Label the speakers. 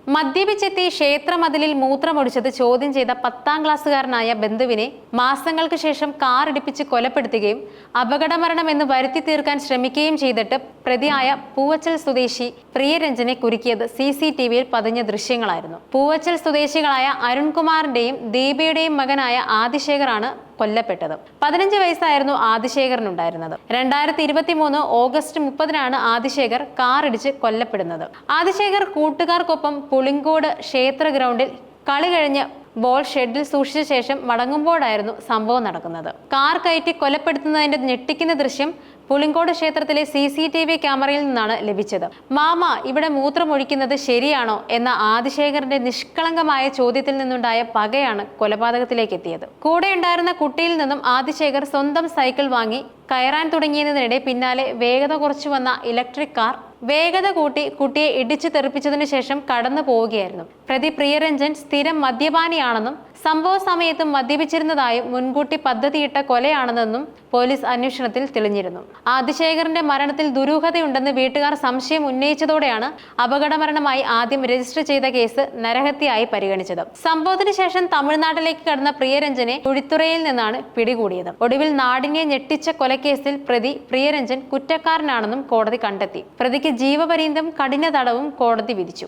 Speaker 1: മദ്യപിച്ചെത്തി ക്ഷേത്രമതിലിൽ മൂത്രമൊഴിച്ചത് ചോദ്യം ചെയ്ത 10ാം ക്ലാസ്സുകാരനായ ബന്ധുവിനെ മാസങ്ങൾക്ക് ശേഷം കാർ ഇടിപ്പിച്ച് കൊലപ്പെടുത്തുകയും അപകടമരണമെന്ന് വരുത്തി തീർക്കാൻ ശ്രമിക്കുകയും ചെയ്തിട്ട് പ്രതിയായ പൂവച്ചൽ സ്വദേശി പ്രിയരഞ്ജനെ കുരുക്കിയത് CCTVയിൽ പതിഞ്ഞ ദൃശ്യങ്ങളായിരുന്നു. പൂവച്ചൽ സ്വദേശികളായ അരുൺകുമാറിന്റെയും ദീപയുടെയും മകനായ ആദിശേഖറാണ് കൊല്ലപ്പെട്ടത്. 15 വയസ്സായിരുന്നു ആദിശേഖറിനുണ്ടായിരുന്നത്. 2023 ഓഗസ്റ്റ് 30-നാണ് ആദിശേഖർ കാറിടിച്ച് കൊല്ലപ്പെടുന്നത്. ആദിശേഖർ കൂട്ടുകാർക്കൊപ്പം പുളിങ്കോട് ക്ഷേത്ര ഗ്രൗണ്ടിൽ കളി കഴിഞ്ഞ് ബോൾ ഷെഡിൽ സൂക്ഷിച്ച ശേഷം മടങ്ങുമ്പോഴായിരുന്നു സംഭവം നടക്കുന്നത്. കാർ കയറ്റി കൊലപ്പെടുത്തുന്നതിന്റെ ഞെട്ടിക്കുന്ന ദൃശ്യം പുളിങ്കോട് ക്ഷേത്രത്തിലെ CCTV ക്യാമറയിൽ നിന്നാണ് ലഭിച്ചത്. മാമ, ഇവിടെ മൂത്രമൊഴിക്കുന്നത് ശരിയാണോ എന്ന ആദിശേഖറിന്റെ നിഷ്കളങ്കമായ ചോദ്യത്തിൽ നിന്നുണ്ടായ പകയാണ് കൊലപാതകത്തിലേക്ക് എത്തിയത്. കൂടെ ഉണ്ടായിരുന്ന കുട്ടിയിൽ നിന്നും ആദിശേഖർ സ്വന്തം സൈക്കിൾ വാങ്ങി കയറാൻ തുടങ്ങിയതിനിടെ പിന്നാലെ വേഗത കുറച്ചു വന്ന ഇലക്ട്രിക് കാർ വേഗത കൂട്ടി കുട്ടിയെ ഇടിച്ചു തെറിപ്പിച്ചതിനു ശേഷം കടന്നു പോവുകയായിരുന്നു. പ്രതി പ്രിയരഞ്ജൻ സ്ഥിരം മദ്യപാനിയാണെന്നും സംഭവ സമയത്തും മദ്യപിച്ചിരുന്നതായും മുൻകൂട്ടി പദ്ധതിയിട്ട കൊലയാണെന്നും പോലീസ് അന്വേഷണത്തിൽ തെളിഞ്ഞിരുന്നു. ആദിശേഖറിന്റെ മരണത്തിൽ ദുരൂഹതയുണ്ടെന്ന് വീട്ടുകാർ സംശയം ഉന്നയിച്ചതോടെയാണ് അപകടമരണമായി ആദ്യം രജിസ്റ്റർ ചെയ്ത കേസ് നരഹത്യയായി പരിഗണിച്ചത്. സംഭവത്തിന് ശേഷം തമിഴ്നാട്ടിലേക്ക് കടന്ന പ്രിയരഞ്ജനെ കുഴിത്തുറയിൽ നിന്നാണ് പിടികൂടിയത്. ഒടുവിൽ നാടിനെ ഞെട്ടിച്ച കൊലക്കേസിൽ പ്രതി പ്രിയരഞ്ജൻ കുറ്റക്കാരനാണെന്നും കോടതി കണ്ടെത്തി. പ്രതിക്ക് ജീവപര്യന്തം കഠിന തടവും കോടതി വിധിച്ചു.